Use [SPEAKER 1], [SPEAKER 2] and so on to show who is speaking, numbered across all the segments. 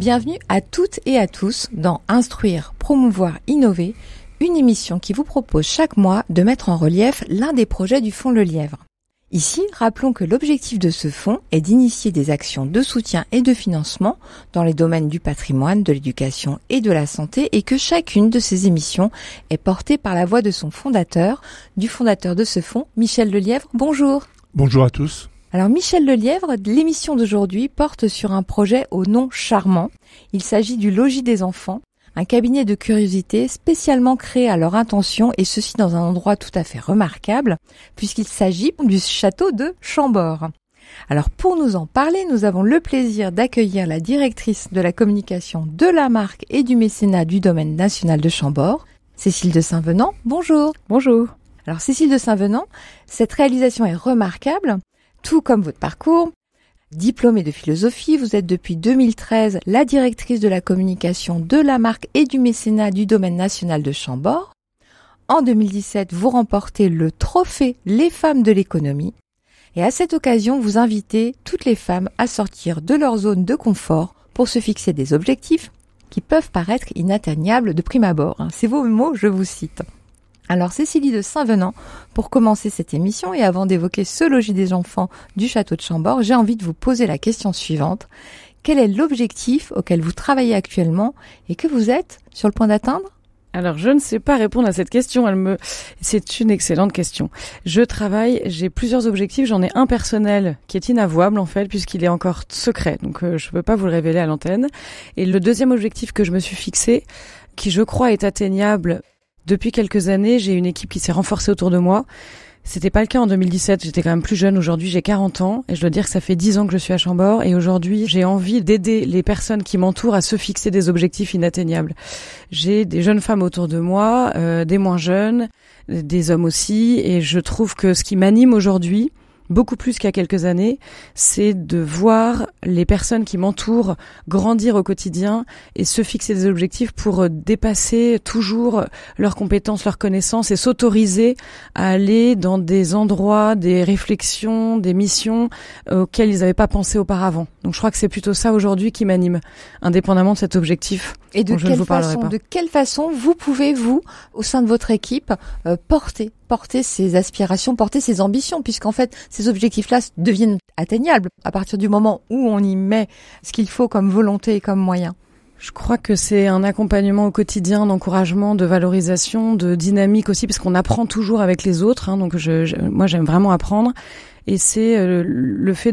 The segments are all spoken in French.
[SPEAKER 1] Bienvenue à toutes et à tous dans Instruire, Promouvoir, Innover, une émission qui vous propose chaque mois de mettre en relief l'un des projets du Fonds Le Lièvre. Ici, rappelons que l'objectif de ce fonds est d'initier des actions de soutien et de financement dans les domaines du patrimoine, de l'éducation et de la santé et que chacune de ces émissions est portée par la voix de son fondateur, du fondateur de ce fonds, Michel Le Lièvre. Bonjour.
[SPEAKER 2] Bonjour à tous.
[SPEAKER 1] Alors Michel Le Lièvre, l'émission d'aujourd'hui porte sur un projet au nom charmant. Il s'agit du Logis des enfants, un cabinet de curiosité spécialement créé à leur intention et ceci dans un endroit tout à fait remarquable puisqu'il s'agit du château de Chambord. Alors pour nous en parler, nous avons le plaisir d'accueillir la directrice de la communication de la marque et du mécénat du domaine national de Chambord, Cécile de Saint-Venant. Bonjour.
[SPEAKER 3] Bonjour.
[SPEAKER 1] Alors Cécile de Saint-Venant, cette réalisation est remarquable, tout comme votre parcours. Diplômée de philosophie, vous êtes depuis 2013 la directrice de la communication de la marque et du mécénat du domaine national de Chambord. En 2017, vous remportez le trophée Les femmes de l'économie. Et à cette occasion, vous invitez toutes les femmes à sortir de leur zone de confort pour se fixer des objectifs qui peuvent paraître inatteignables de prime abord. C'est vos mots, je vous cite. Alors Cécilie de Saint-Venant, pour commencer cette émission et avant d'évoquer ce logis des enfants du château de Chambord, j'ai envie de vous poser la question suivante. Quel est l'objectif auquel vous travaillez actuellement et que vous êtes sur le point d'atteindre ?
[SPEAKER 3] Alors, je ne sais pas répondre à cette question. C'est une excellente question. J'ai plusieurs objectifs. J'en ai un personnel qui est inavouable, en fait, puisqu'il est encore secret. Donc, je peux pas vous le révéler à l'antenne. Et le deuxième objectif que je me suis fixé, qui je crois est atteignable, depuis quelques années, j'ai une équipe qui s'est renforcée autour de moi. C'était pas le cas en 2017, j'étais quand même plus jeune. Aujourd'hui, j'ai 40 ans et je dois dire que ça fait 10 ans que je suis à Chambord et aujourd'hui, j'ai envie d'aider les personnes qui m'entourent à se fixer des objectifs inatteignables. J'ai des jeunes femmes autour de moi, des moins jeunes, des hommes aussi et je trouve que ce qui m'anime aujourd'hui, beaucoup plus qu'il y a quelques années, c'est de voir les personnes qui m'entourent grandir au quotidien et se fixer des objectifs pour dépasser toujours leurs compétences, leurs connaissances et s'autoriser à aller dans des endroits, des réflexions, des missions auxquelles ils n'avaient pas pensé auparavant. Donc je crois que c'est plutôt ça aujourd'hui qui m'anime, indépendamment de cet objectif.
[SPEAKER 1] Et de quelle façon vous pouvez, vous, au sein de votre équipe, porter ces aspirations, porter ces ambitions, puisqu'en fait, ces objectifs-là deviennent atteignables à partir du moment où on y met ce qu'il faut comme volonté et comme moyen.
[SPEAKER 3] Je crois que c'est un accompagnement au quotidien, d'encouragement, de valorisation, de dynamique aussi, parce qu'on apprend toujours avec les autres. Donc moi, j'aime vraiment apprendre. Et c'est le fait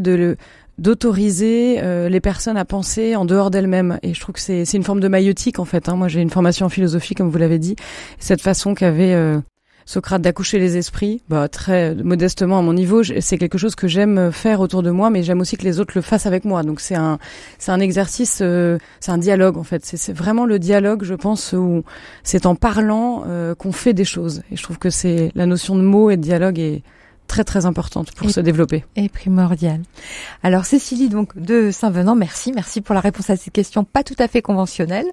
[SPEAKER 3] d'autoriser les personnes à penser en dehors d'elles-mêmes. Et je trouve que c'est une forme de maïeutique, en fait. Moi, j'ai une formation en philosophie, comme vous l'avez dit. Cette façon qu'avait Socrate d'accoucher les esprits, très modestement à mon niveau, c'est quelque chose que j'aime faire autour de moi, mais j'aime aussi que les autres le fassent avec moi. Donc c'est un exercice, c'est un dialogue en fait. C'est vraiment le dialogue, je pense, où c'est en parlant qu'on fait des choses. Et je trouve que c'est la notion de mots et de dialogue est très très importante pour se développer.
[SPEAKER 1] Et primordial. Alors Cécilie donc de Saint-Venant, merci pour la réponse à cette question pas tout à fait conventionnelle,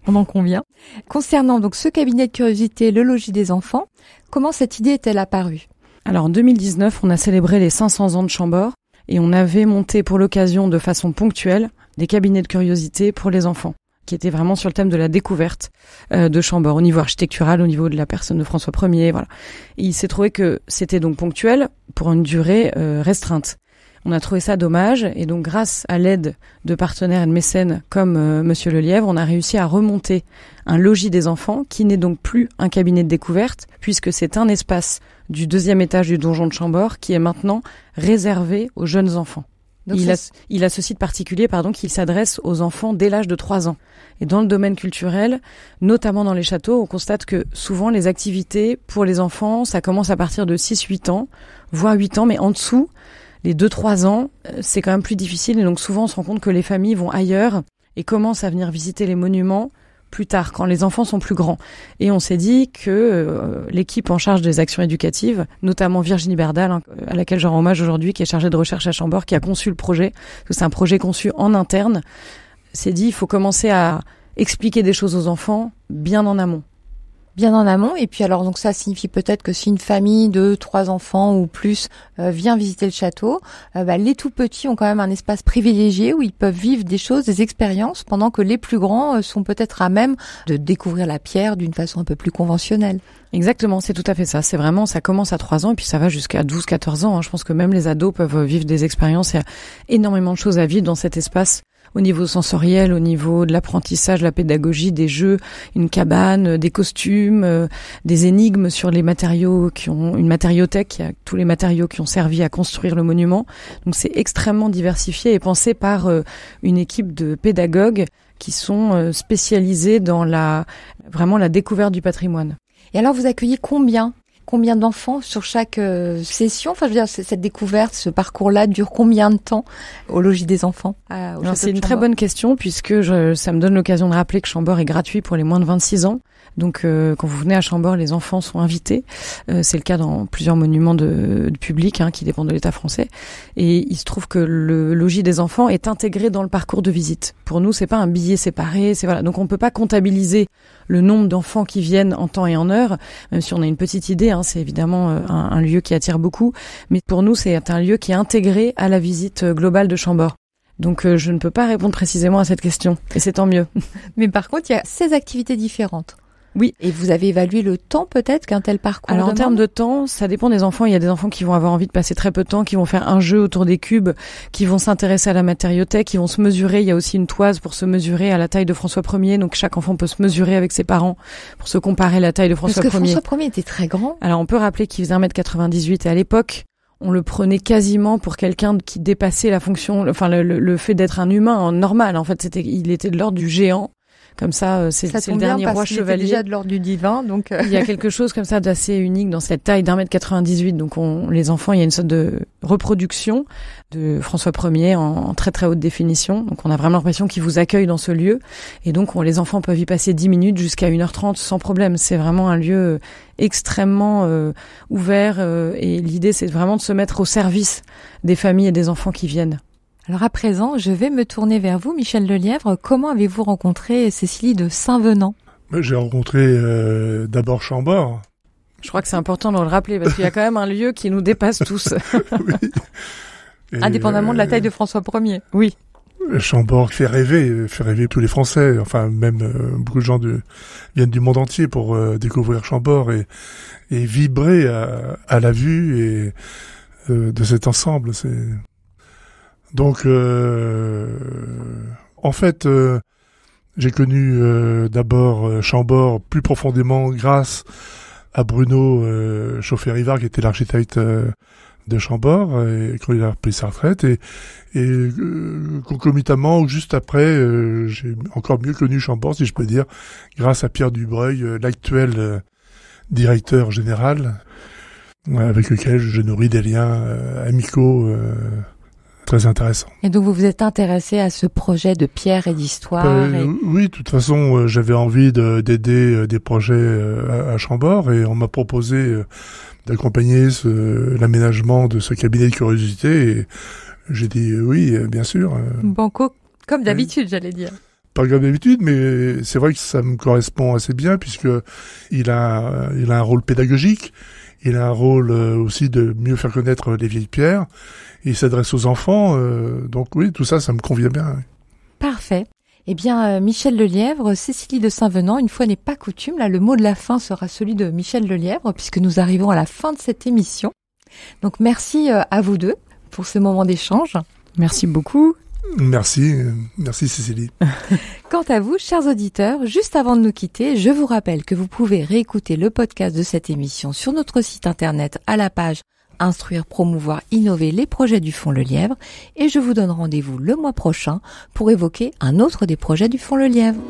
[SPEAKER 1] on en convient. Concernant donc ce cabinet de curiosité, le logis des enfants, comment cette idée est-elle apparue ?
[SPEAKER 3] Alors en 2019, on a célébré les 500 ans de Chambord et on avait monté pour l'occasion de façon ponctuelle des cabinets de curiosité pour les enfants, qui était vraiment sur le thème de la découverte de Chambord, au niveau architectural, au niveau de la personne de François Ier, voilà. Et il s'est trouvé que c'était donc ponctuel pour une durée restreinte. On a trouvé ça dommage et donc grâce à l'aide de partenaires et de mécènes comme Monsieur Le Lièvre, on a réussi à remonter un logis des enfants qui n'est donc plus un cabinet de découverte puisque c'est un espace du 2e étage du donjon de Chambord qui est maintenant réservé aux jeunes enfants. Donc il a ce site particulier, qui s'adresse aux enfants dès l'âge de 3 ans. Et dans le domaine culturel, notamment dans les châteaux, on constate que souvent les activités pour les enfants, ça commence à partir de 6-8 ans, voire 8 ans, mais en dessous, les 2-3 ans, c'est quand même plus difficile. Et donc souvent, on se rend compte que les familles vont ailleurs et commencent à venir visiter les monuments plus tard, quand les enfants sont plus grands. Et on s'est dit que l'équipe en charge des actions éducatives, notamment Virginie Berdal, à laquelle je rends hommage aujourd'hui, qui est chargée de recherche à Chambord, qui a conçu le projet, parce que c'est un projet conçu en interne, s'est dit il faut commencer à expliquer des choses aux enfants bien en amont.
[SPEAKER 1] Bien en amont. Et puis alors, donc ça signifie peut-être que si une famille de 3 enfants ou plus vient visiter le château, les tout petits ont quand même un espace privilégié où ils peuvent vivre des choses, des expériences, pendant que les plus grands sont peut-être à même de découvrir la pierre d'une façon un peu plus conventionnelle.
[SPEAKER 3] Exactement, c'est tout à fait ça. C'est vraiment, ça commence à 3 ans et puis ça va jusqu'à 12-14 ans. Je pense que même les ados peuvent vivre des expériences. Il y a énormément de choses à vivre dans cet espace. Au niveau sensoriel, au niveau de l'apprentissage, la pédagogie, des jeux, une cabane, des costumes, des énigmes sur les matériaux une matériothèque, il y a tous les matériaux qui ont servi à construire le monument. Donc c'est extrêmement diversifié et pensé par une équipe de pédagogues qui sont spécialisés dans vraiment la découverte du patrimoine.
[SPEAKER 1] Et alors, vous accueillez combien d'enfants sur chaque session? Enfin, je veux dire, cette découverte, ce parcours-là dure combien de temps au logis des enfants?
[SPEAKER 3] C'est une très bonne question puisque ça me donne l'occasion de rappeler que Chambord est gratuit pour les moins de 26 ans. Donc, quand vous venez à Chambord, les enfants sont invités. C'est le cas dans plusieurs monuments de public qui dépendent de l'État français. Et il se trouve que le logis des enfants est intégré dans le parcours de visite. Pour nous, c'est pas un billet séparé. Donc, on peut pas comptabiliser le nombre d'enfants qui viennent en temps et en heure, même si on a une petite idée. C'est évidemment un lieu qui attire beaucoup. Mais pour nous, c'est un lieu qui est intégré à la visite globale de Chambord. Donc, je ne peux pas répondre précisément à cette question. Et c'est tant mieux.
[SPEAKER 1] Mais par contre, il y a 16 activités différentes.
[SPEAKER 3] Oui.
[SPEAKER 1] Et vous avez évalué le temps peut-être qu'un tel parcours
[SPEAKER 3] Alors
[SPEAKER 1] demande?
[SPEAKER 3] En termes de temps, ça dépend des enfants. Il y a des enfants qui vont avoir envie de passer très peu de temps, qui vont faire un jeu autour des cubes, qui vont s'intéresser à la matériothèque, qui vont se mesurer. Il y a aussi une toise pour se mesurer à la taille de François Ier. Donc chaque enfant peut se mesurer avec ses parents pour se comparer la taille de François Ier.
[SPEAKER 1] Parce que François Ier était très grand.
[SPEAKER 3] Alors on peut rappeler qu'il faisait 1m98 et à l'époque, on le prenait quasiment pour quelqu'un qui dépassait la fonction, le fait d'être un humain normal. En fait, il était de l'ordre du géant. Comme ça, c'est le dernier roi chevalier.
[SPEAKER 1] Était déjà de l'ordre du divin, donc.
[SPEAKER 3] Il y a quelque chose comme ça d'assez unique dans cette taille d'1m98. Donc les enfants, il y a une sorte de reproduction de François Ier en très très haute définition. Donc on a vraiment l'impression qu'ils vous accueillent dans ce lieu. Et donc les enfants peuvent y passer 10 minutes jusqu'à 1h30 sans problème. C'est vraiment un lieu extrêmement ouvert. Et l'idée, c'est vraiment de se mettre au service des familles et des enfants qui viennent.
[SPEAKER 1] Alors à présent, je vais me tourner vers vous, Michel Lelièvre. Comment avez-vous rencontré Cécilie de Saint-Venant?
[SPEAKER 2] J'ai rencontré d'abord Chambord.
[SPEAKER 3] Je crois que c'est important de le rappeler parce qu'il y a quand même un lieu qui nous dépasse tous.
[SPEAKER 2] Oui.
[SPEAKER 1] Indépendamment de la taille de François Ier.
[SPEAKER 3] Oui.
[SPEAKER 2] Chambord fait rêver tous les Français. Enfin, même beaucoup de gens viennent du monde entier pour découvrir Chambord et vibrer à la vue de cet ensemble. Donc, en fait, j'ai connu d'abord Chambord plus profondément grâce à Bruno Chauffet-Rivard, qui était l'architecte de Chambord, quand il a pris sa retraite. Et concomitamment, ou juste après, j'ai encore mieux connu Chambord, si je peux dire, grâce à Pierre Dubreuil, l'actuel directeur général, avec lequel je nourris des liens amicaux très intéressant.
[SPEAKER 1] Et donc vous vous êtes intéressé à ce projet de pierre et d'histoire
[SPEAKER 2] Oui, de toute façon, j'avais envie d'aider des projets à Chambord et on m'a proposé d'accompagner l'aménagement de ce cabinet de curiosité et j'ai dit oui, bien sûr.
[SPEAKER 1] Banco, comme d'habitude, j'allais dire.
[SPEAKER 2] Pas comme d'habitude, mais c'est vrai que ça me correspond assez bien puisque il a un rôle pédagogique, il a un rôle aussi de mieux faire connaître les vieilles pierres. Il s'adresse aux enfants, donc oui, tout ça, ça me convient bien.
[SPEAKER 1] Parfait. Eh bien, Michel Lelièvre, Cécilie de Saint-Venant, une fois n'est pas coutume, là, le mot de la fin sera celui de Michel Lelièvre, puisque nous arrivons à la fin de cette émission. Donc, merci à vous deux pour ce moment d'échange.
[SPEAKER 3] Merci beaucoup.
[SPEAKER 2] Merci Cécilie.
[SPEAKER 1] Quant à vous, chers auditeurs, juste avant de nous quitter, je vous rappelle que vous pouvez réécouter le podcast de cette émission sur notre site internet à la page Instruire, promouvoir, innover les projets du Fonds Lelièvre et je vous donne rendez-vous le mois prochain pour évoquer un autre des projets du Fonds Lelièvre.